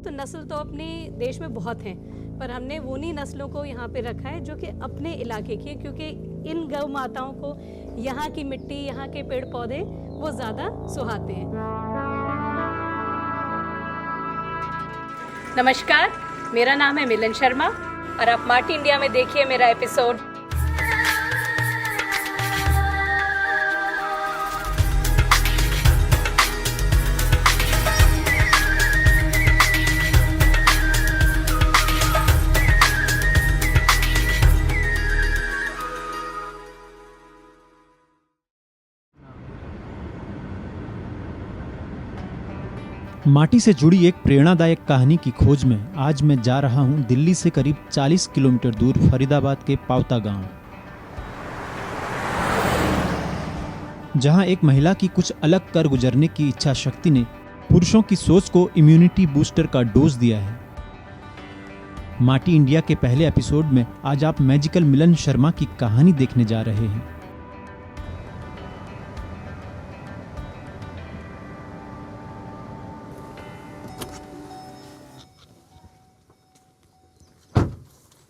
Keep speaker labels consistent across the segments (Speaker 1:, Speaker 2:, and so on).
Speaker 1: तो नस्ल तो अपने देश में बहुत हैं, पर हमने उन्हीं नस्लों को यहाँ पे रखा है जो कि अपने इलाके की है, क्योंकि इन गौ माताओं को यहाँ की मिट्टी, यहाँ के पेड़ पौधे वो ज़्यादा सुहाते हैं। नमस्कार, मेरा नाम है मिलन शर्मा और आप माटी इंडिया में देखिए मेरा एपिसोड।
Speaker 2: माटी से जुड़ी एक प्रेरणादायक कहानी की खोज में आज मैं जा रहा हूं दिल्ली से करीब 40 किलोमीटर दूर फरीदाबाद के पावता गांव, जहां एक महिला की कुछ अलग कर गुजरने की इच्छा शक्ति ने पुरुषों की सोच को इम्यूनिटी बूस्टर का डोज दिया है। माटी इंडिया के पहले एपिसोड में आज आप मैजिकल मिलन शर्मा की कहानी देखने जा रहे हैं।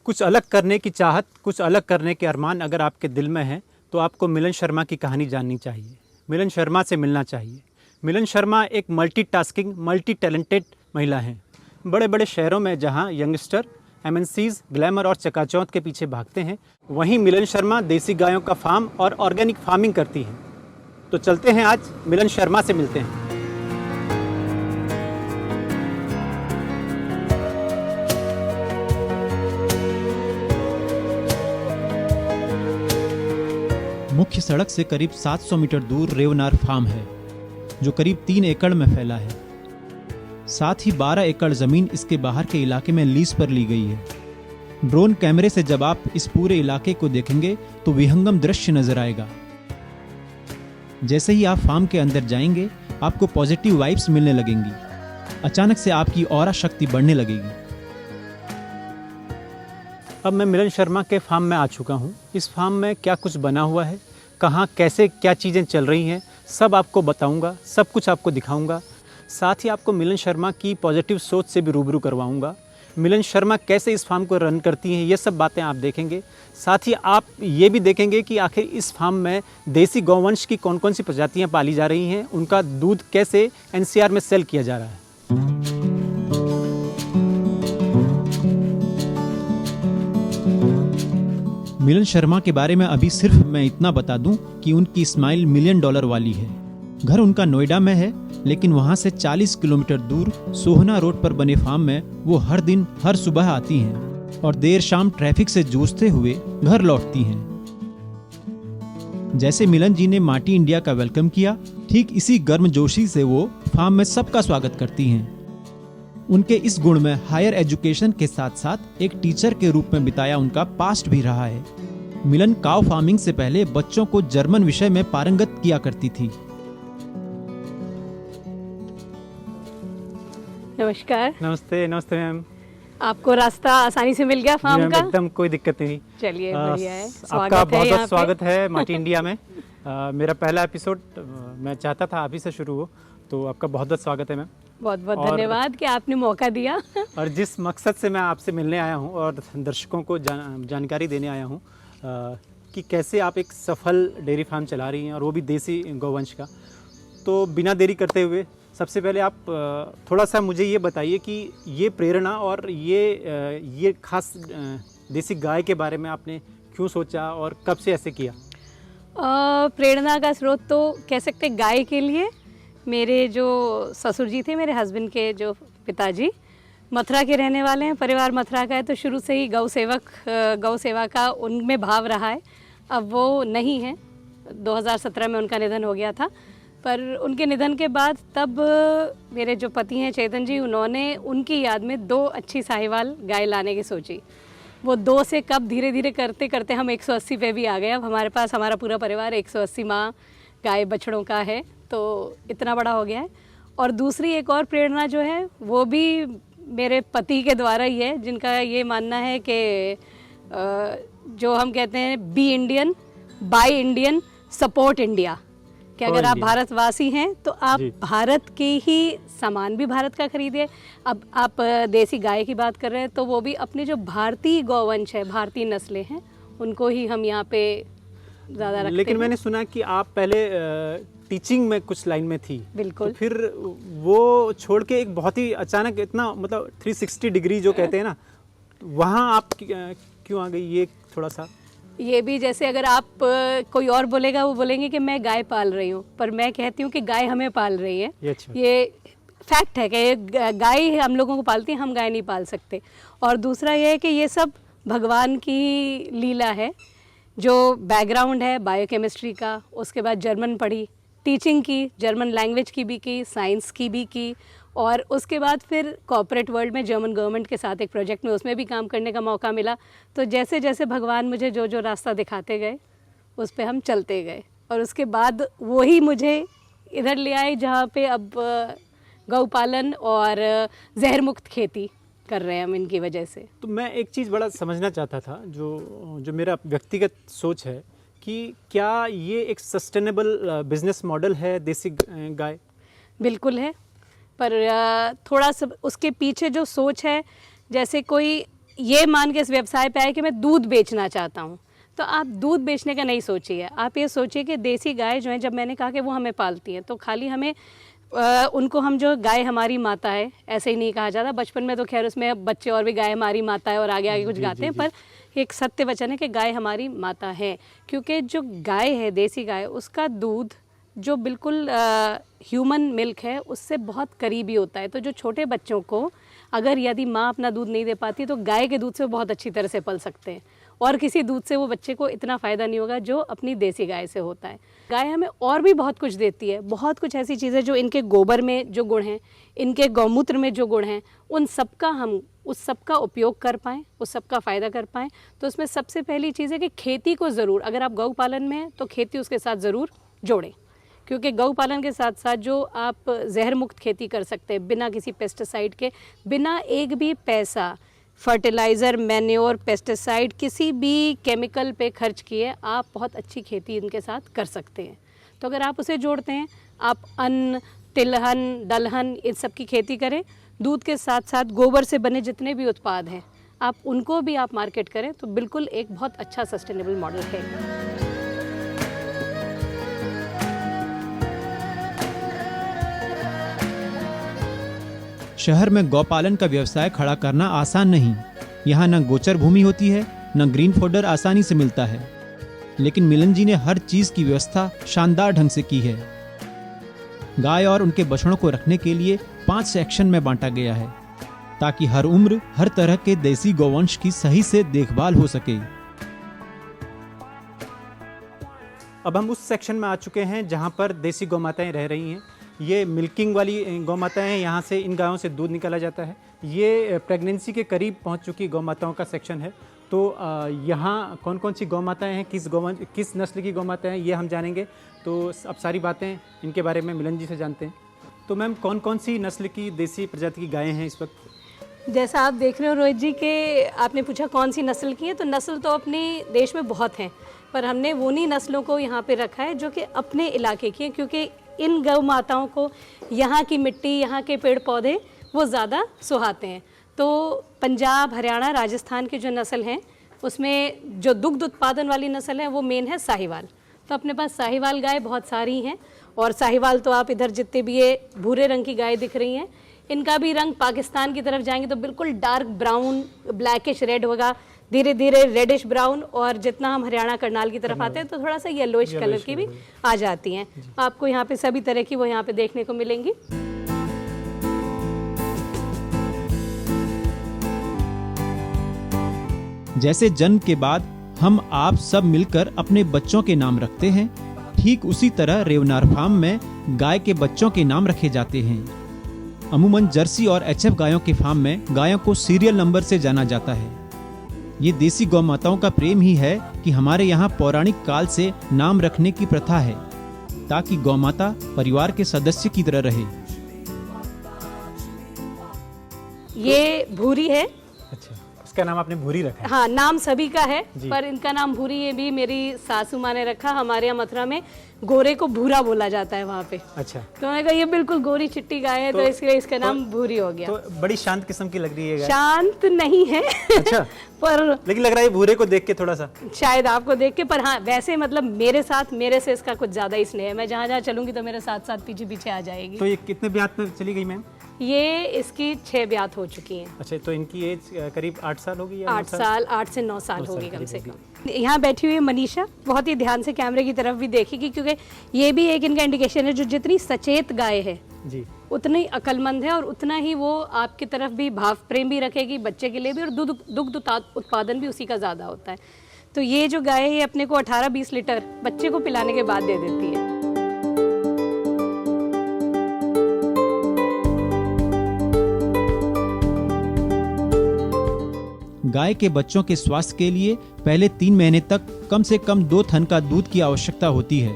Speaker 2: कुछ अलग करने की चाहत, कुछ अलग करने के अरमान अगर आपके दिल में हैं तो आपको मिलन शर्मा की कहानी जाननी चाहिए, मिलन शर्मा से मिलना चाहिए। मिलन शर्मा एक मल्टीटास्किंग, मल्टी टैलेंटेड महिला हैं। बड़े बड़े शहरों में जहां यंगस्टर एमएनसीज ग्लैमर और चकाचौंध के पीछे भागते हैं, वहीं मिलन शर्मा देसी गायों का फार्म और ऑर्गेनिक फार्मिंग करती हैं। तो चलते हैं, आज मिलन शर्मा से मिलते हैं। मुख्य सड़क से करीब 700 मीटर दूर रेवनार फार्म है, जो करीब 3 एकड़ में फैला है। साथ ही 12 एकड़ जमीन इसके बाहर के इलाके में लीज पर ली गई है। ड्रोन कैमरे से जब आप इस पूरे इलाके को देखेंगे तो विहंगम दृश्य नजर आएगा। जैसे ही आप फार्म के अंदर जाएंगे, आपको पॉजिटिव वाइब्स मिलने लगेंगी। अचानक से आपकी ऑरा शक्ति बढ़ने लगेगी। अब मैं मिलन शर्मा के फार्म में आ चुका हूँ। इस फार्म में क्या कुछ बना हुआ है, कहाँ कैसे क्या चीज़ें चल रही हैं, सब आपको बताऊँगा, सब कुछ आपको दिखाऊँगा। साथ ही आपको मिलन शर्मा की पॉजिटिव सोच से भी रूबरू करवाऊँगा। मिलन शर्मा कैसे इस फार्म को रन करती हैं, ये सब बातें आप देखेंगे। साथ ही आप ये भी देखेंगे कि आखिर इस फार्म में देसी गौवंश की कौन कौन सी प्रजातियाँ पाली जा रही हैं, उनका दूध कैसे एनसीआर में सेल किया जा रहा है। मिलन शर्मा के बारे में अभी सिर्फ मैं इतना बता दूं कि उनकी स्माइल $1 मिलियन वाली है। घर उनका नोएडा में है, लेकिन वहां से 40 किलोमीटर दूर सोहना रोड पर बने फार्म में वो हर दिन हर सुबह आती हैं और देर शाम ट्रैफिक से जूझते हुए घर लौटती हैं। जैसे मिलन जी ने माटी इंडिया का वेलकम किया, ठीक इसी गर्मजोशी से वो फार्म में सबका स्वागत करती हैं। उनके इस गुण में हायर एजुकेशन के साथ साथ एक टीचर के रूप में बिताया उनका पास्ट भी रहा है। मिलन काउ फार्मिंग से पहले बच्चों को जर्मन विषय में पारंगत किया करती थी।
Speaker 1: नमस्कार।
Speaker 2: नमस्ते। नमस्ते मैम।
Speaker 1: आपको रास्ता आसानी से मिल गया फार्म का?
Speaker 2: एकदम कोई दिक्कत नहीं।
Speaker 1: चलिए बढ़िया है।
Speaker 2: आपका बहुत बहुत स्वागत है माटी इंडिया में। मेरा पहला एपिसोड मैं चाहता था आप ही से शुरू हो, तो आपका बहुत बहुत स्वागत है मैम।
Speaker 1: बहुत बहुत धन्यवाद कि आपने मौका दिया।
Speaker 2: और जिस मकसद से मैं आपसे मिलने आया हूँ और दर्शकों को जानकारी देने आया हूँ कि कैसे आप एक सफल डेयरी फार्म चला रही हैं, और वो भी देसी गौवंश का। तो बिना देरी करते हुए सबसे पहले आप थोड़ा सा मुझे ये बताइए कि ये प्रेरणा और ये खास देसी गाय के बारे में आपने क्यों सोचा और कब से ऐसे किया?
Speaker 1: प्रेरणा का स्रोत तो कह सकते गाय के लिए मेरे जो ससुर जी थे, मेरे हस्बैंड के जो पिताजी मथुरा के रहने वाले हैं, परिवार मथुरा का है, तो शुरू से ही गौ सेवा का उनमें भाव रहा है। अब वो नहीं है, 2017 में उनका निधन हो गया था। पर उनके निधन के बाद तब मेरे जो पति हैं चेतन जी, उन्होंने उनकी याद में 2 अच्छी साहिवाल गाय लाने की सोची। वो 2 से कब धीरे धीरे करते करते हम 180 पे भी आ गए। अब हमारे पास हमारा पूरा परिवार 180 माँ गाय बछड़ों का है, तो इतना बड़ा हो गया है। और दूसरी एक और प्रेरणा जो है वो भी मेरे पति के द्वारा ही है, जिनका ये मानना है कि जो हम कहते हैं be Indian, buy Indian, support India, कि अगर आप
Speaker 2: इंडिया।
Speaker 1: भारतवासी हैं तो आप
Speaker 2: जी।
Speaker 1: भारत के ही सामान भी भारत का खरीदिए। अब आप देसी गाय की बात कर रहे हैं तो वो भी अपने जो भारतीय गौवंश है, भारतीय नस्लें हैं, उनको ही हम यहाँ पे ज़्यादा रखते
Speaker 2: लेकिन
Speaker 1: हैं।
Speaker 2: मैंने सुना कि आप पहले टीचिंग में कुछ लाइन में थी।
Speaker 1: बिल्कुल।
Speaker 2: तो फिर वो छोड़ के एक बहुत ही अचानक इतना मतलब 360 डिग्री जो कहते हैं ना, वहाँ आप क्यों आ गई, ये थोड़ा सा।
Speaker 1: ये भी जैसे अगर आप कोई और बोलेगा, वो बोलेंगे कि मैं गाय पाल रही हूँ, पर मैं कहती हूँ कि गाय हमें पाल रही है।
Speaker 2: ये अच्छा।
Speaker 1: ये फैक्ट है कि गाय हम लोगों को पालती है, हम गाय नहीं पाल सकते। और दूसरा ये है कि ये सब भगवान की लीला है। जो बैकग्राउंड है बायोकेमिस्ट्री का, उसके बाद जर्मन पढ़ी, टीचिंग की, जर्मन लैंग्वेज की भी की, साइंस की भी की, और उसके बाद फिर कॉर्पोरेट वर्ल्ड में जर्मन गवर्नमेंट के साथ एक प्रोजेक्ट में उसमें भी काम करने का मौका मिला। तो जैसे जैसे भगवान मुझे जो जो रास्ता दिखाते गए उस पे हम चलते गए, और उसके बाद वही मुझे इधर ले आए जहाँ पे अब गौ पालन और जहर मुक्त खेती कर रहे हैं हम इनकी वजह से।
Speaker 2: तो मैं एक चीज़ बड़ा समझना चाहता था, जो मेरा व्यक्तिगत सोच है कि क्या ये एक सस्टेनेबल बिजनेस मॉडल है देसी गाय?
Speaker 1: बिल्कुल है, पर थोड़ा सा उसके पीछे जो सोच है, जैसे कोई ये मान के इस व्यवसाय पे आए कि मैं दूध बेचना चाहता हूँ, तो आप दूध बेचने का नहीं सोचिए। आप ये सोचिए कि देसी गाय जो है, जब मैंने कहा कि वो हमें पालती हैं, तो खाली हमें उनको हम जो गाय हमारी माता है ऐसे ही नहीं कहा जाता। बचपन में तो खैर उसमें बच्चे और भी गाय हमारी माता है और आगे आगे कुछ गाते हैं, पर एक सत्य वचन है कि गाय हमारी माता है। क्योंकि जो गाय है, देसी गाय, उसका दूध जो बिल्कुल ह्यूमन मिल्क है उससे बहुत करीबी होता है। तो जो छोटे बच्चों को अगर यदि माँ अपना दूध नहीं दे पाती तो गाय के दूध से वो बहुत अच्छी तरह से पल सकते हैं, और किसी दूध से वो बच्चे को इतना फ़ायदा नहीं होगा जो अपनी देसी गाय से होता है। गाय हमें और भी बहुत कुछ देती है, बहुत कुछ ऐसी चीज़ें जो इनके गोबर में जो गुण हैं, इनके गौमूत्र में जो गुण हैं, उन सब का हम उस सब का उपयोग कर पाएँ, उस सब का फ़ायदा कर पाएँ। तो उसमें सबसे पहली चीज़ है कि खेती को ज़रूर, अगर आप गौ पालन में हैं तो खेती उसके साथ ज़रूर जोड़ें, क्योंकि गौ पालन के साथ साथ जो आप जहर मुक्त खेती कर सकते हैं बिना किसी पेस्टिसाइड के, बिना एक भी पैसा फर्टिलाइज़र, मैन्योर, पेस्टिसाइड, किसी भी केमिकल पे खर्च किए, आप बहुत अच्छी खेती इनके साथ कर सकते हैं। तो अगर आप उसे जोड़ते हैं, आप अन्न, तिलहन, दलहन, इन सब की खेती करें, दूध के साथ साथ गोबर से बने जितने भी उत्पाद हैं आप उनको भी आप मार्केट करें, तो बिल्कुल एक बहुत अच्छा सस्टेनेबल मॉडल है।
Speaker 2: शहर में गौपालन का व्यवसाय खड़ा करना आसान नहीं। यहाँ न गोचर भूमि होती है, न ग्रीन फोडर आसानी से मिलता है, लेकिन मिलन जी ने हर चीज की व्यवस्था शानदार ढंग से की है। गाय और उनके बछड़ों को रखने के लिए 5 सेक्शन में बांटा गया है, ताकि हर उम्र, हर तरह के देसी गौवंश की सही से देखभाल हो सके। अब हम उस सेक्शन में आ चुके हैं जहाँ पर देसी गौ माताएं रह रही हैं। ये मिल्किंग वाली गौ माताएं हैं, यहाँ से इन गायों से दूध निकाला जाता है। ये प्रेगनेंसी के करीब पहुँच चुकी गौ माताओं का सेक्शन है। तो यहाँ कौन कौन सी गौ माताएं हैं, किस नस्ल की गौ माताएं हैं, ये हम जानेंगे। तो अब सारी बातें इनके बारे में मिलन जी से जानते हैं। तो मैम, कौन कौन सी नस्ल की देसी प्रजाति की गायें हैं इस वक्त?
Speaker 1: जैसा आप देख रहे हो रोहित जी के, आपने पूछा कौन सी नस्ल की है, तो नस्ल तो अपने देश में बहुत हैं, पर हमने उन्हीं नस्लों को यहाँ पे रखा है जो कि अपने इलाके की हैं, क्योंकि इन गौ माताओं को यहाँ की मिट्टी, यहाँ के पेड़ पौधे वो ज़्यादा सुहाते हैं। तो पंजाब, हरियाणा, राजस्थान की जो नस्ल हैं उसमें जो दुग्ध उत्पादन वाली नस्ल है वो मेन है साहिवाल। तो अपने पास साहिवाल गाय बहुत सारी हैं, और साहिवाल तो आप इधर जितने भी ये भूरे रंग की गाय दिख रही हैं, इनका भी रंग पाकिस्तान की तरफ जाएंगे तो बिल्कुल डार्क ब्राउन, ब्लैकिश रेड होगा, धीरे धीरे रेडिश ब्राउन, और जितना हम हरियाणा करनाल की तरफ आते हैं तो थोड़ा सा येलोइश कलर की भी आ जाती हैं। आपको यहाँ पे सभी तरह की वो यहाँ पे देखने को मिलेंगी।
Speaker 2: जैसे जन्म के बाद हम आप सब मिलकर अपने बच्चों के नाम रखते हैं, ठीक उसी तरह रेवनार फार्म में गाय के बच्चों के नाम रखे जाते हैं। अमूमन जर्सी और एचएफ गायों के फार्म में गायों को सीरियल नंबर से जाना जाता है। ये देसी गौ माताओं का प्रेम ही है कि हमारे यहाँ पौराणिक काल से नाम रखने की प्रथा है, ताकि गौ माता परिवार के सदस्य की तरह रहे।
Speaker 1: ये भूरी है,
Speaker 2: अच्छा, इसका नाम आपने भूरी रखा है।
Speaker 1: हाँ, नाम सभी का है
Speaker 2: जी।
Speaker 1: पर इनका नाम भूरी ये भी मेरी सासू माँ ने रखा। हमारे यहाँ मथुरा में गोरे को भूरा बोला जाता है वहाँ पे।
Speaker 2: अच्छा,
Speaker 1: तो मैंने कहा ये बिल्कुल गोरी चिट्टी गाय है तो इसलिए इसका नाम भूरी हो गया।
Speaker 2: तो बड़ी शांत किस्म की लग रही है गाय।
Speaker 1: शांत नहीं है
Speaker 2: अच्छा
Speaker 1: पर
Speaker 2: लेकिन लग रहा है भूरे को देख के थोड़ा सा।
Speaker 1: शायद आपको देख के, पर हाँ वैसे मतलब मेरे से इसका कुछ ज्यादा ही स्नेह है। मैं जहाँ जहाँ चलूंगी तो मेरे साथ साथ पीछे पीछे आ जाएगी।
Speaker 2: तो ये कितने ब्यात में चली गई मैम?
Speaker 1: ये इसकी 6 ब्यात हो चुकी हैं।
Speaker 2: अच्छा, तो इनकी एज करीब 8 साल होगी या
Speaker 1: 8 साल, 8 से 9 साल होगी कम से
Speaker 2: करीब
Speaker 1: कम। यहाँ बैठी हुई है मनीषा, बहुत ही ध्यान से कैमरे की तरफ भी देखेगी क्योंकि ये भी एक इनका इंडिकेशन है। जो जितनी सचेत गाय है
Speaker 2: जी,
Speaker 1: उतनी अक्लमंद है और उतना ही वो आपकी तरफ भी भाव प्रेम भी रखेगी बच्चे के लिए भी, और दुग्ध उत्पादन भी उसी का ज़्यादा होता है। तो ये जो गाय है ये अपने को 18-20 लीटर बच्चे को पिलाने के बाद दे देती है।
Speaker 2: गाय के बच्चों के स्वास्थ्य के लिए पहले 3 महीने तक कम से कम 2 थन का दूध की आवश्यकता होती है।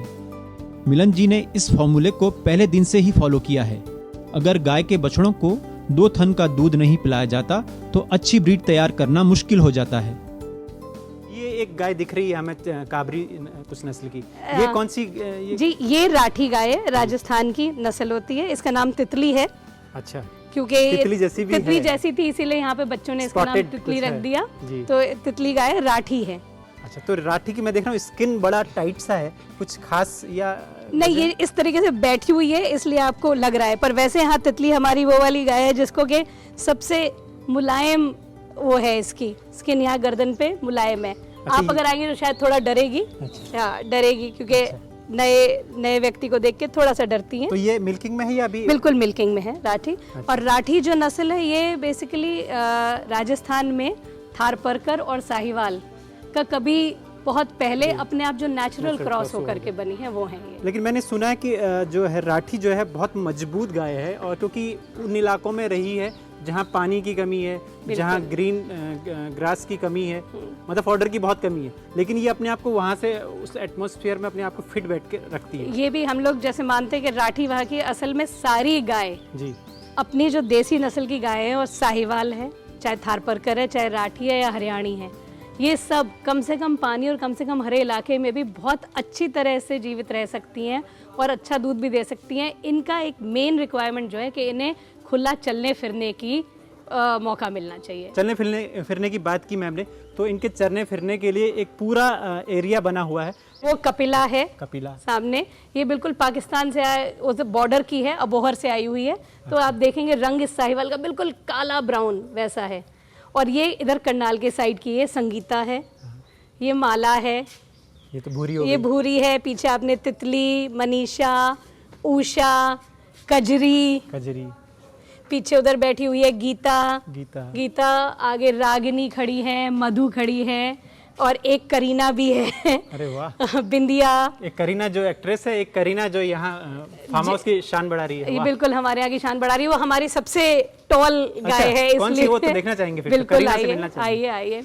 Speaker 2: मिलन जी ने इस फॉर्मूले को पहले दिन से ही फॉलो किया है। अगर गाय के बछड़ों को 2 थन का दूध नहीं पिलाया जाता तो अच्छी ब्रीड तैयार करना मुश्किल हो जाता है। ये एक गाय दिख रही है हमें, काबरी कुछ नस्ल की, ये कौन सी
Speaker 1: जी ये राठी गाय है, राजस्थान की नस्ल होती है। इसका नाम तितली है।
Speaker 2: अच्छा,
Speaker 1: क्योंकि
Speaker 2: तितली जैसी भी
Speaker 1: तितली
Speaker 2: है।
Speaker 1: जैसी थी इसीलिए यहाँ पे बच्चों ने इसका नाम
Speaker 2: Spotted
Speaker 1: तितली
Speaker 2: कुछ
Speaker 1: रख
Speaker 2: है।
Speaker 1: दिया।
Speaker 2: जी।
Speaker 1: तो तितली गाय राठी है।
Speaker 2: अच्छा, तो राठी की मैं देख रहा हूँ स्किन बड़ा टाइट सा है, कुछ खास या
Speaker 1: नहीं, ये इस तरीके से बैठी हुई है इसलिए आपको लग रहा है, पर वैसे हाँ तितली हमारी वो वाली गाय है जिसको के सबसे मुलायम वो है, इसकी स्किन यहाँ गर्दन पे मुलायम है। आप अगर आएंगे तो शायद थोड़ा डरेगी।
Speaker 2: अच्छा।
Speaker 1: हाँ डरेगी क्योंकि नए व्यक्ति को देख के थोड़ा सा डरती है।
Speaker 2: तो ये मिल्किंग में है या अभी?
Speaker 1: बिल्कुल मिल्किंग में है राठी। और राठी जो नस्ल है ये बेसिकली राजस्थान में थारपरकर और साहिवाल का कभी बहुत पहले अपने आप जो नेचुरल क्रॉस होकर के बनी है वो है ये।
Speaker 2: लेकिन मैंने सुना है कि जो है राठी जो है बहुत मजबूत गाय है, और क्योंकि उन इलाकों में रही है जहाँ पानी की कमी है, जहाँ ग्रीन ग्रास की कमी है, मतलब फॉडर की बहुत कमी है, लेकिन ये अपने आप को वहाँ से उस एटमॉस्फेयर में अपने आप को फिट बैठ के रखती है।
Speaker 1: ये भी हम लोग जैसे मानते हैं कि राठी वहाँ की असल में सारी गाय
Speaker 2: जी,
Speaker 1: अपनी जो देसी नस्ल की गाय है और साहिवाल है, चाहे थारपरकर है, चाहे राठी है या हरियाणी है, ये सब कम से कम पानी और कम से कम हरे इलाके में भी बहुत अच्छी तरह से जीवित रह सकती हैं और अच्छा दूध भी दे सकती हैं। इनका एक मेन रिक्वायरमेंट जो है कि इन्हें खुला चलने फिरने की मौका मिलना चाहिए।
Speaker 2: चलने फिरने की बात की मैम ने, तो इनके चरने फिरने के लिए एक पूरा एरिया बना हुआ है।
Speaker 1: वो कपिला है,
Speaker 2: कपिला
Speaker 1: सामने, ये बिल्कुल पाकिस्तान से उस बॉर्डर की है, अबोहर से आई हुई है। तो आप देखेंगे रंग इस साहिवाल का बिल्कुल काला ब्राउन वैसा है। और ये इधर करनाल के साइड की है, संगीता है, ये माला है,
Speaker 2: ये तो भूरी हो
Speaker 1: ये
Speaker 2: गई।
Speaker 1: भूरी है। पीछे आपने तितली, मनीषा, उषा, कजरी, पीछे उधर बैठी हुई है गीता, आगे रागिनी खड़ी है, मधु खड़ी है, और एक करीना भी है।
Speaker 2: अरे वाह।
Speaker 1: बिंदिया,
Speaker 2: एक करीना जो एक्ट्रेस है, एक करीना जो यहाँ फार्म हाउस की शान बढ़ा रही है।
Speaker 1: ये बिल्कुल हमारे यहाँ की शान बढ़ा रही है। वो हमारी सबसे टॉल गाय है,
Speaker 2: कौन सी? वो तो देखना चाहेंगे फिर।
Speaker 1: बिल्कुल
Speaker 2: करीना से
Speaker 1: आइए
Speaker 2: मिलना चाहेंगे।
Speaker 1: आइए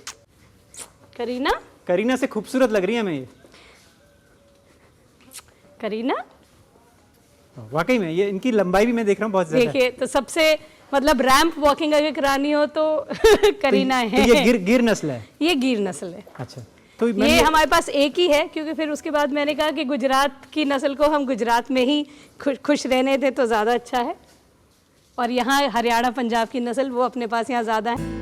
Speaker 1: करीना,
Speaker 2: करीना से खूबसूरत लग रही है मैं ये।
Speaker 1: करीना
Speaker 2: वाकई में ये इनकी लंबाई भी मैं देख रहा हूँ बहुत ज्यादा है।
Speaker 1: देखिए, तो सबसे मतलब रैंप वॉकिंग अगर करानी हो तो करीना
Speaker 2: तो
Speaker 1: है।
Speaker 2: ये गिर नस्ल है।
Speaker 1: ये गिर नस्ल है।
Speaker 2: अच्छा, तो
Speaker 1: ये हमारे पास एक ही है क्योंकि फिर उसके बाद मैंने कहा कि गुजरात की नस्ल को हम गुजरात में ही खुश रहने थे तो ज़्यादा अच्छा है, और यहाँ हरियाणा पंजाब की नस्ल वो अपने पास यहाँ ज़्यादा है।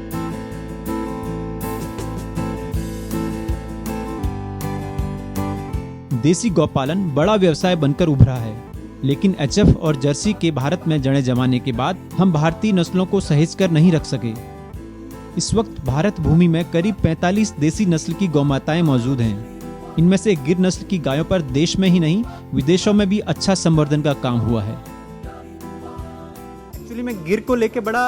Speaker 2: देसी गौपालन बड़ा व्यवसाय बनकर उभरा है, लेकिन एचएफ और जर्सी के भारत में जड़ें जमाने के बाद हम भारतीय नस्लों को सहेज कर नहीं रख सके। इस वक्त भारत भूमि में करीब 45 देसी नस्ल की गौमाताएं मौजूद हैं। इनमें से गिर नस्ल की गायों पर देश में ही नहीं विदेशों में भी अच्छा संवर्धन का काम हुआ है। एक्चुअली में गिर को लेके बड़ा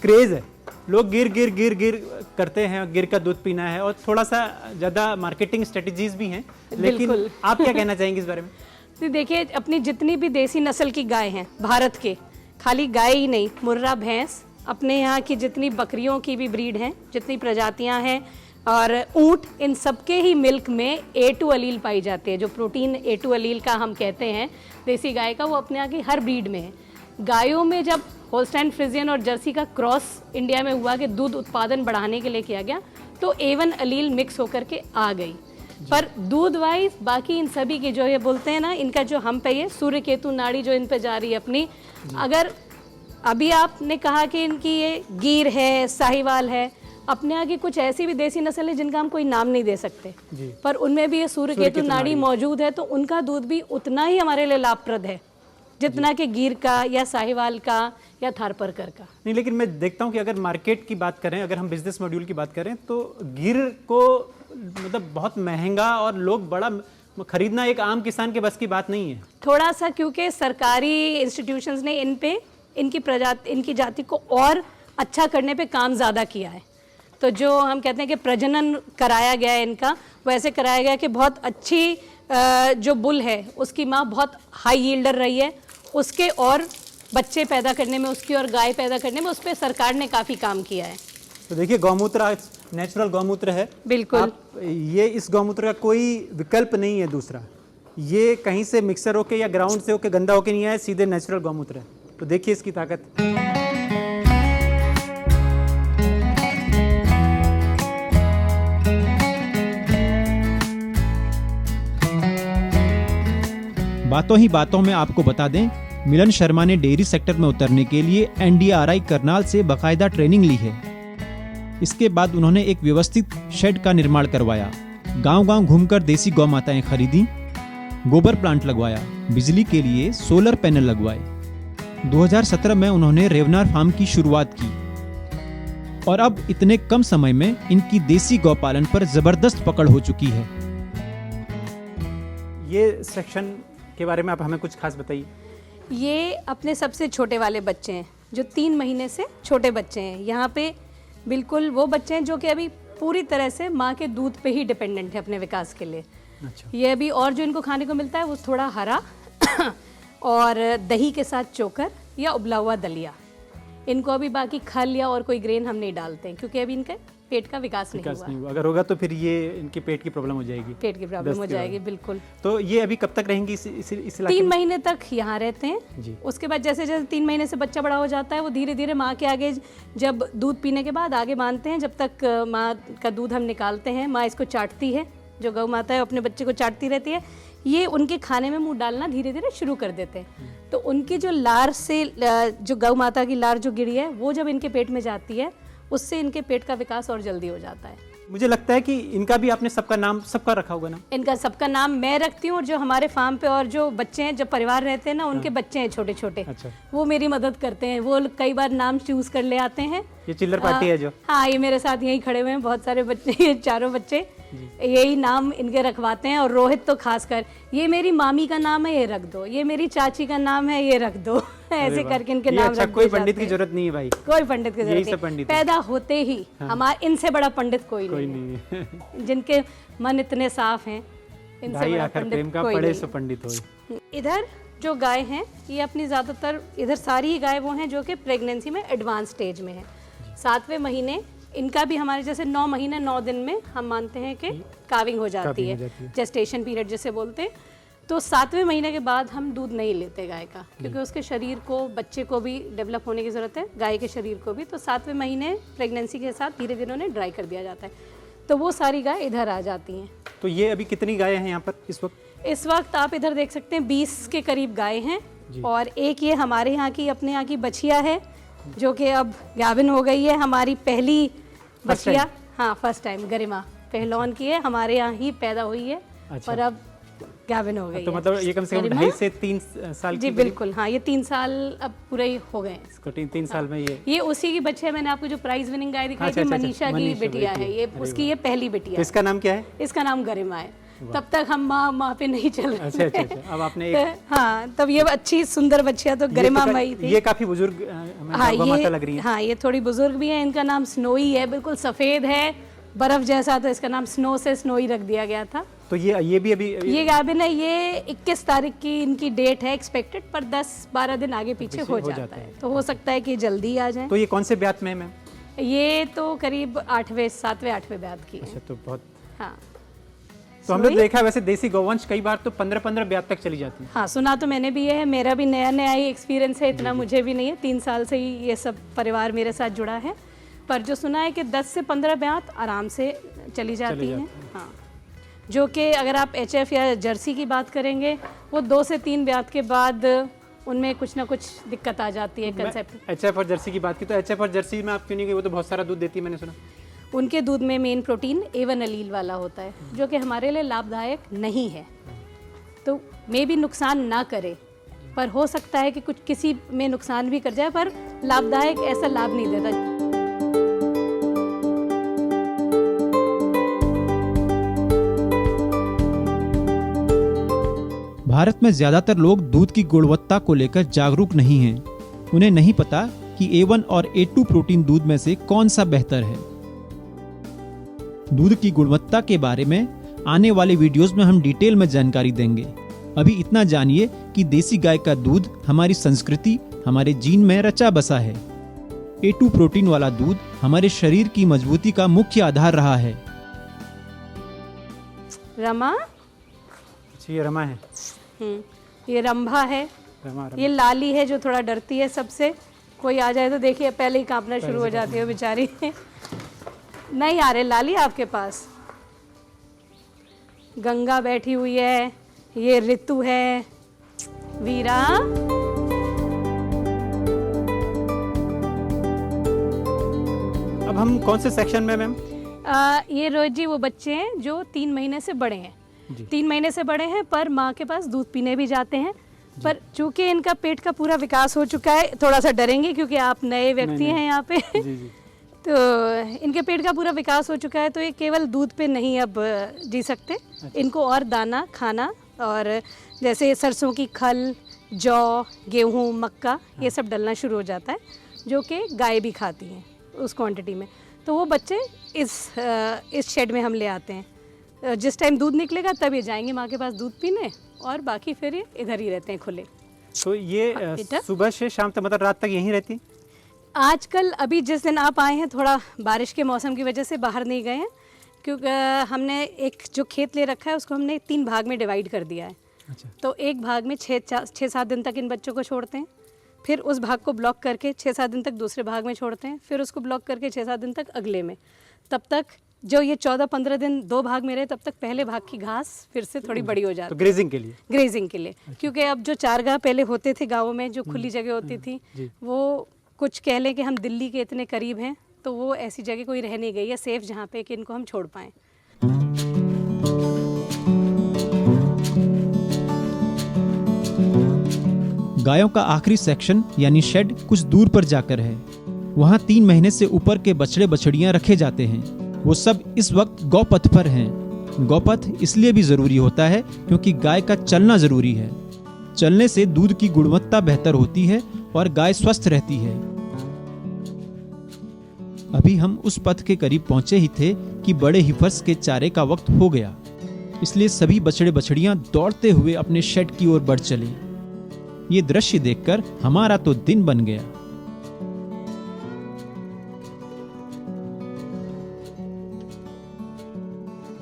Speaker 2: क्रेज है, लोग गिर करते हैं, गिर का दूध पीना है, और थोड़ा सा ज़्यादा मार्केटिंग स्ट्रेटजीज भी हैं। लेकिन आप क्या कहना चाहेंगे इस बारे में?
Speaker 1: देखिए, अपनी जितनी भी देसी नस्ल की गाय हैं भारत के, खाली गाय ही नहीं, मुर्रा भैंस, अपने यहाँ की जितनी बकरियों की भी ब्रीड हैं, जितनी प्रजातियाँ हैं, और ऊँट, इन सबके ही मिल्क में A2 अलील पाई जाती है। जो प्रोटीन A2 अलील का हम कहते हैं देसी गाय का, वो अपने यहाँ की हर ब्रीड में है। गायों में जब होल्स्टाइन फ्रिजियन और जर्सी का क्रॉस इंडिया में हुआ कि दूध उत्पादन बढ़ाने के लिए किया गया, तो A1 अलील मिक्स होकर के आ गई। पर दूध वाइज बाकी इन सभी की जो ये बोलते हैं ना, इनका जो हम पे ये सूर्य केतु नाड़ी जो इन पे जा रही है अपनी, अगर अभी आपने कहा कि इनकी ये गिर है, साहिवाल है, अपने यहाँ की कुछ ऐसी भी देसी नस्ल है जिनका हम कोई नाम नहीं दे सकते, पर उनमें भी ये सूर्य केतु नाड़ी मौजूद है, तो उनका दूध भी उतना ही हमारे लिए लाभप्रद है जितना कि गिर का या साहिवाल का या थारपारकर का।
Speaker 2: नहीं, लेकिन मैं देखता हूँ कि अगर मार्केट की बात करें, अगर हम बिजनेस मॉड्यूल की बात करें, तो गिर को मतलब बहुत महंगा और लोग बड़ा खरीदना एक आम किसान के बस की बात नहीं है।
Speaker 1: थोड़ा सा क्योंकि सरकारी इंस्टीट्यूशंस ने इन पे इनकी जाति को और अच्छा करने पे काम ज़्यादा किया है, तो जो हम कहते हैं कि प्रजनन कराया गया है इनका, वैसे कराया गया कि बहुत अच्छी जो बुल है उसकी माँ बहुत हाई यील्डर रही है, उसके और बच्चे पैदा करने में, उसकी और गाय पैदा करने में, उस पर सरकार ने काफ़ी काम किया है।
Speaker 2: तो देखिए, गौमूत्र आज नेचुरल गौमूत्र है,
Speaker 1: बिल्कुल।
Speaker 2: ये इस गौमूत्र का कोई विकल्प नहीं है दूसरा, ये कहीं से मिक्सर होके या ग्राउंड से होके गंदा होके नहीं आया, सीधे नेचुरल गौमूत्र है। तो देखिए इसकी ताकत। बातों ही बातों में आपको बता दें, मिलन शर्मा ने डेयरी सेक्टर में उतरने के लिए NDRI करनाल से बाकायदा ट्रेनिंग ली है। इसके बाद उन्होंने एक व्यवस्थित शेड का निर्माण करवाया, गांव-गांव घूमकर देसी गौ माताएं खरीदी, गोबर प्लांट लगवाया, बिजली के लिए सोलर पैनल लगवाए। 2017 में उन्होंने रेवनार फार्म की शुरुआत की और अब इतने कम समय में इनकी देसी गौपालन पर जबरदस्त पकड़ हो चुकी है। ये सेक्शन के बारे में आप हमें कुछ खास बताइए।
Speaker 1: ये अपने सबसे छोटे वाले बच्चे हैं जो 3 महीने से छोटे बच्चे हैं। यहाँ पे बिल्कुल वो बच्चे हैं जो कि अभी पूरी तरह से माँ के दूध पे ही डिपेंडेंट है अपने विकास के लिए।
Speaker 2: अच्छा।
Speaker 1: ये अभी और जो इनको खाने को मिलता है वो थोड़ा हरा और दही के साथ चोकर या उबला हुआ दलिया। इनको अभी बाकी खल या और कोई ग्रेन हम नहीं डालते हैं क्योंकि अभी इनका पेट का विकास नहीं हुआ।
Speaker 2: अगर होगा तो फिर ये इनके पेट की प्रॉब्लम हो जाएगी।
Speaker 1: पेट की प्रॉब्लम हो जाएगी, बिल्कुल।
Speaker 2: तो ये अभी कब तक रहेंगी इस इलाके
Speaker 1: 3
Speaker 2: में?
Speaker 1: महीने तक यहाँ रहते हैं जी। उसके बाद जैसे जैसे 3 महीने से बच्चा बड़ा हो जाता है, वो धीरे धीरे माँ के आगे, जब दूध पीने के बाद आगे बांधते हैं, जब तक माँ का दूध हम निकालते हैं, माँ इसको चाटती है, जो गौ माता है अपने बच्चे को चाटती रहती है, ये उनके खाने में मुंह डालना धीरे धीरे शुरू कर देते हैं। तो उनकी जो लार से, जो गौ माता की लार जो गिरी है, वो जब इनके पेट में जाती है, उससे इनके पेट का विकास और जल्दी हो जाता है।
Speaker 2: मुझे लगता है कि इनका भी आपने सबका रखा होगा ना?
Speaker 1: इनका सबका नाम मैं रखती हूँ, और जो हमारे फार्म पे और जो बच्चे हैं, जब परिवार रहते हैं ना, उनके बच्चे हैं छोटे छोटे। अच्छा। वो मेरी मदद करते हैं, वो कई बार नाम चूज कर ले आते हैं।
Speaker 2: ये चिल्लर पार्टी है जो?
Speaker 1: हाँ, ये मेरे साथ यहीं खड़े हुए हैं बहुत सारे बच्चे, ये चारों बच्चे यही नाम इनके रखवाते हैं। और रोहित तो खासकर, ये मेरी मामी का नाम है, ये रख दो, ये मेरी चाची का नाम है, ये रख दो। ऐसे करके इनके नाम
Speaker 2: अच्छा, कोई पंडित की जरूरत नहीं है भाई,
Speaker 1: कोई पंडित की जरूरत नहीं। पैदा होते ही हमारे इनसे बड़ा पंडित कोई नहीं है। जिनके मन इतने साफ हैं, इनसे बड़ा पंडित कोई नहीं। इधर जो गाय हैं, ये अपनी ज़्यादातर, इधर सारी गाय वो हैं जो कि प्रेगनेंसी में एडवांस स्टेज में है। 7वें महीने इनका भी हमारे जैसे 9 महीने 9 दिन में हम मानते हैं कि काविंग हो जाती है, जेस्टेशन पीरियड जिसे बोलते हैं। तो 7वें महीने के बाद हम दूध नहीं लेते गाय का, क्योंकि उसके शरीर को, बच्चे को भी डेवलप होने की ज़रूरत है, गाय के शरीर को भी। तो 7वें महीने प्रेगनेंसी के साथ धीरे धीरे उन्हें ड्राई कर दिया जाता है, तो वो सारी गाय इधर आ जाती हैं।
Speaker 2: तो ये अभी कितनी गाय हैं यहाँ पर इस वक्त?
Speaker 1: इस वक्त आप इधर देख सकते हैं 20 के करीब गाय हैं, और एक ये हमारे यहाँ की, अपने यहाँ की बछिया है, जो कि अब गाभिन हो गई है, हमारी पहली बछिया। हाँ, फर्स्ट टाइम गरिमा पहलौन की है, हमारे यहाँ ही पैदा हुई है। अच्छा। और अब गाभिन हो गई।
Speaker 2: तो मतलब ये कम से कम 2.5 से 3 साल की?
Speaker 1: जी बिल्कुल, हाँ, ये 3 साल अब पूरे ही हो गए इसको।
Speaker 2: 3 साल में ये
Speaker 1: उसी की बच्चे, मैंने आपको जो प्राइज विनिंग गाय दिखाई थी, मनीषा की बिटिया है ये, उसकी ये पहली बिटिया।
Speaker 2: तो इसका नाम क्या है?
Speaker 1: इसका नाम गरिमा है। तब तक हम माँ पे नहीं चल रहे।
Speaker 2: अच्छा। अब आपने
Speaker 1: हाँ, तब ये अच्छी सुंदर बच्चियाँ तो गरिमा माई थी।
Speaker 2: ये काफी बुजुर्ग माता लग रही है।
Speaker 1: हाँ, ये थोड़ी बुजुर्ग भी है। इनका नाम स्नोई है, बिल्कुल सफेद है, बर्फ जैसा, तो इसका नाम स्नो से स्नोई रख दिया गया था।
Speaker 2: तो ये भी अभी
Speaker 1: ये गाभिन है, ये 21 तारीख की इनकी डेट है एक्सपेक्टेड, पर 10-12 दिन आगे पीछे हो जाता है, तो हो सकता है कि जल्दी आ जाए।
Speaker 2: तो ये कौन से ब्यात में है मैम?
Speaker 1: ये तो करीब 7वें 8वें ब्यात की है।
Speaker 2: अच्छा, तो बहुत।
Speaker 1: हाँ,
Speaker 2: तो हमने देखा है वैसे देसी गौवंश कई बार तो 15-15 ब्यात तक चली जाती है।
Speaker 1: हाँ, सुना तो मैंने भी ये है, मेरा भी नया नया ही एक्सपीरियंस है, इतना मुझे भी नहीं है, 3 साल से ही ये सब परिवार मेरे साथ जुड़ा है। पर जो सुना है कि 10 से 15 ब्यात आराम से चली जाती हैं। हाँ, जो कि अगर आप HF या जर्सी की बात करेंगे, वो 2 से 3 ब्यात के बाद उनमें कुछ ना कुछ दिक्कत आ जाती है कंसेप्ट।
Speaker 2: HF और जर्सी की बात की, तो HF और जर्सी में आप क्यों नहीं गई? वो तो बहुत सारा दूध देती है, मैंने सुना।
Speaker 1: उनके दूध में मेन प्रोटीन A1 अलील वाला होता है, जो कि हमारे लिए लाभदायक नहीं है, तो मे भी नुकसान ना करे, पर हो सकता है कि कुछ किसी में नुकसान भी कर जाए, पर लाभदायक ऐसा लाभ नहीं देता।
Speaker 2: भारत में ज़्यादातर लोग दूध की गुणवत्ता को लेकर जागरूक नहीं हैं। उन्हें नहीं पता कि A1 और A2 प्रोटीन दूध में से कौन सा बेहतर है। दूध की गुणवत्ता के बारे में आने वाले वीडियोस में हम डिटेल में जानकारी देंगे। अभी इतना जानिए कि देसी गाय का दूध हमारी संस्कृति, हमारे जीन में रचा बसा है। A2 प्रोटीन वाला दूध हमारे शरीर की मजबूती का मुख्य आधार रहा है।
Speaker 1: रमा,
Speaker 2: ये रमा है।
Speaker 1: ये रंभा है।
Speaker 2: रमा।
Speaker 1: ये लाली है जो थोड़ा डरती है सबसे, कोई आ जाए तो देखिए पहले ही कांपना शुरू हो जाती है बेचारी। नहीं आ रहे लाली आपके पास। गंगा बैठी हुई है, ये ऋतु है, वीरा।
Speaker 2: अब हम कौन से सेक्शन में मैम?
Speaker 1: ये रोज जी वो बच्चे हैं जो 3 महीने से बड़े हैं। 3 महीने से बड़े हैं पर माँ के पास दूध पीने भी जाते हैं, पर चूंकि इनका पेट का पूरा विकास हो चुका है, थोड़ा सा डरेंगे क्योंकि आप नए व्यक्ति हैं यहाँ पे।
Speaker 2: जी।
Speaker 1: तो इनके पेट का पूरा विकास हो चुका है, तो ये केवल दूध पे नहीं अब जी सकते। इनको और दाना खाना, और जैसे सरसों की खल, जौ, गेहूँ, मक्का, ये सब डलना शुरू हो जाता है, जो कि गाय भी खाती हैं उस क्वांटिटी में। तो वो बच्चे इस शेड में हम ले आते हैं। जिस टाइम दूध निकलेगा तब ये जाएंगे माँ के पास दूध पीने, और बाकी फिर ये इधर ही रहते हैं खुले।
Speaker 2: तो ये सुबह से शाम तक, मतलब रात तक यहीं रहती?
Speaker 1: आजकल अभी जिस दिन आप आए हैं थोड़ा बारिश के मौसम की वजह से बाहर नहीं गए हैं, क्योंकि हमने एक जो खेत ले रखा है उसको हमने 3 भाग में डिवाइड कर दिया है।
Speaker 2: अच्छा।
Speaker 1: तो एक भाग में 6-7 दिन तक इन बच्चों को छोड़ते हैं, फिर उस भाग को ब्लॉक करके 6-7 दिन तक दूसरे भाग में छोड़ते हैं, फिर उसको ब्लॉक करके 6-7 दिन तक अगले में। तब तक जो ये 14-15 दिन 2 भाग में रहे, तब तक पहले भाग की घास फिर से थोड़ी बड़ी हो जाती है।
Speaker 2: तो ग्रेजिंग के लिए? ग्रेजिंग
Speaker 1: के लिए। क्योंकि अब जो चारगाह पहले होते थे गाँवों में, जो खुली जगह होती थी, वो कुछ कह लें कि हम दिल्ली के इतने करीब हैं, तो वो ऐसी जगह कोई रह नहीं गई है सेफ जहाँ पे कि इनको हम छोड़ पाएँ।
Speaker 2: गायों का आखिरी सेक्शन यानी शेड कुछ दूर पर जाकर है। वहाँ 3 महीने से ऊपर के बछड़े बछड़ियाँ रखे जाते हैं। वो सब इस वक्त गौपथ पर हैं। गौपथ इसलिए भी जरूरी होता है क्योंकि गाय का चलना जरूरी है। चलने से दूध की गुणवत्ता बेहतर होती है और गाय स्वस्थ रहती है। अभी हम उस पथ के करीब पहुंचे ही थे कि बड़े हिफर्स के चारे का वक्त हो गया, इसलिए सभी बछड़े बछड़ियां दौड़ते हुए अपने शेड की ओर बढ़ चले। ये दृश्य देखकर हमारा तो दिन बन गया।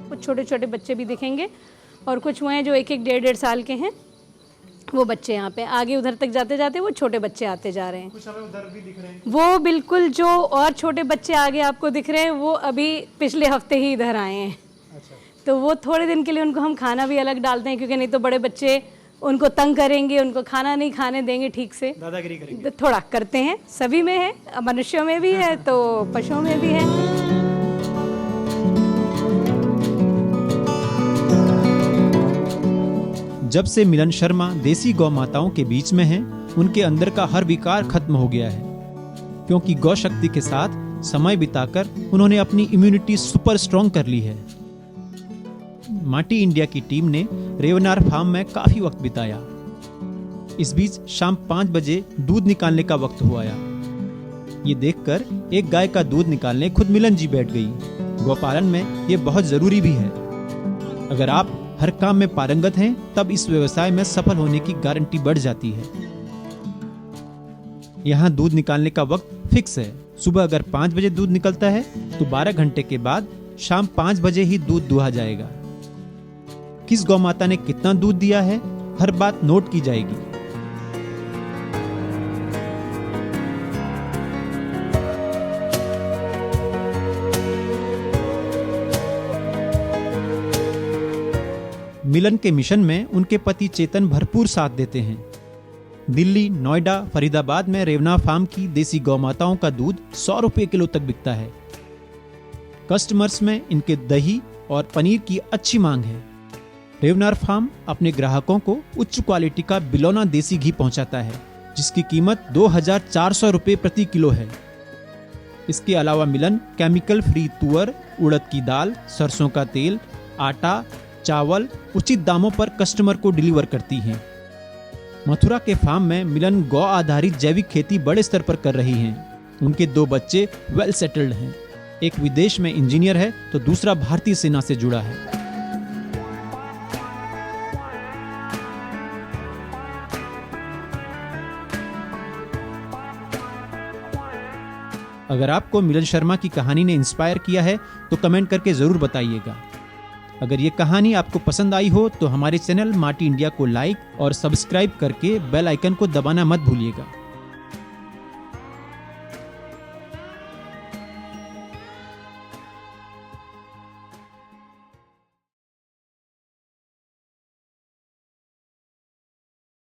Speaker 1: कुछ छोटे छोटे बच्चे भी दिखेंगे, और कुछ वो हैं जो 1-1, 1.5-1.5 साल के हैं, वो बच्चे यहाँ पे आगे उधर तक जाते जाते वो छोटे बच्चे आते जा रहे हैं।
Speaker 2: कुछ हमें उधर भी दिख रहे हैं।
Speaker 1: वो बिल्कुल जो और छोटे बच्चे आगे आपको दिख रहे हैं, वो अभी पिछले हफ्ते ही इधर आए हैं।
Speaker 2: अच्छा।
Speaker 1: तो वो थोड़े दिन के लिए उनको हम खाना भी अलग डालते हैं, क्योंकि नहीं तो बड़े बच्चे उनको तंग करेंगे, उनको खाना नहीं खाने देंगे ठीक से,
Speaker 2: दादागिरी करेंगे।
Speaker 1: तो थोड़ा करते हैं, सभी में है, मनुष्यों में भी है तो पशुओं में भी है।
Speaker 2: जब से मिलन शर्मा देसी गौ माताओं के बीच में हैं, उनके अंदर का हर विकार खत्म हो गया है, क्योंकि गौ शक्ति के साथ समय बिताकर उन्होंने अपनी इम्यूनिटी सुपर स्ट्रॉन्ग कर ली है। माटी इंडिया की टीम ने रेवनार फार्म में काफी वक्त बिताया। इस बीच शाम 5 बजे दूध निकालने का वक्त हुआ। ये देखकर एक गाय का दूध निकालने खुद मिलन जी बैठ गई। गौपालन में ये बहुत जरूरी भी है। अगर आप हर काम में पारंगत हैं, तब इस व्यवसाय में सफल होने की गारंटी बढ़ जाती है। यहाँ दूध निकालने का वक्त फिक्स है। सुबह अगर 5 बजे दूध निकलता है तो 12 घंटे के बाद शाम 5 बजे ही दूध दुहा जाएगा। किस गौ माता ने कितना दूध दिया है, हर बात नोट की जाएगी। मिलन के मिशन में उनके पति चेतन भरपूर साथ देते हैं। दिल्ली, नोएडा, फरीदाबाद में रेवना फार्म की देसी गौ माताओं का दूध 100 रुपए किलो तक बिकता है। कस्टमर्स में इनके दही और पनीर की अच्छी मांग है। रेवनार फार्म अपने ग्राहकों को उच्च क्वालिटी का बिलौना देसी घी पहुंचाता है, जिसकी कीमत 2400 रुपए प्रति किलो है। इसके अलावा मिलन केमिकल फ्री तुअर, उड़द की दाल, सरसों का तेल, आटा, चावल उचित दामों पर कस्टमर को डिलीवर करती हैं। मथुरा के फार्म में मिलन गौ आधारित जैविक खेती बड़े स्तर पर कर रही हैं। उनके 2 बच्चे वेल सेटल्ड हैं। एक विदेश में इंजीनियर है तो दूसरा भारतीय सेना से जुड़ा है। अगर आपको मिलन शर्मा की कहानी ने इंस्पायर किया है तो कमेंट करके जरूर बताइएगा। अगर ये कहानी आपको पसंद आई हो तो हमारे चैनल माटी इंडिया को लाइक और सब्सक्राइब करके बेल आइकन को दबाना मत भूलिएगा।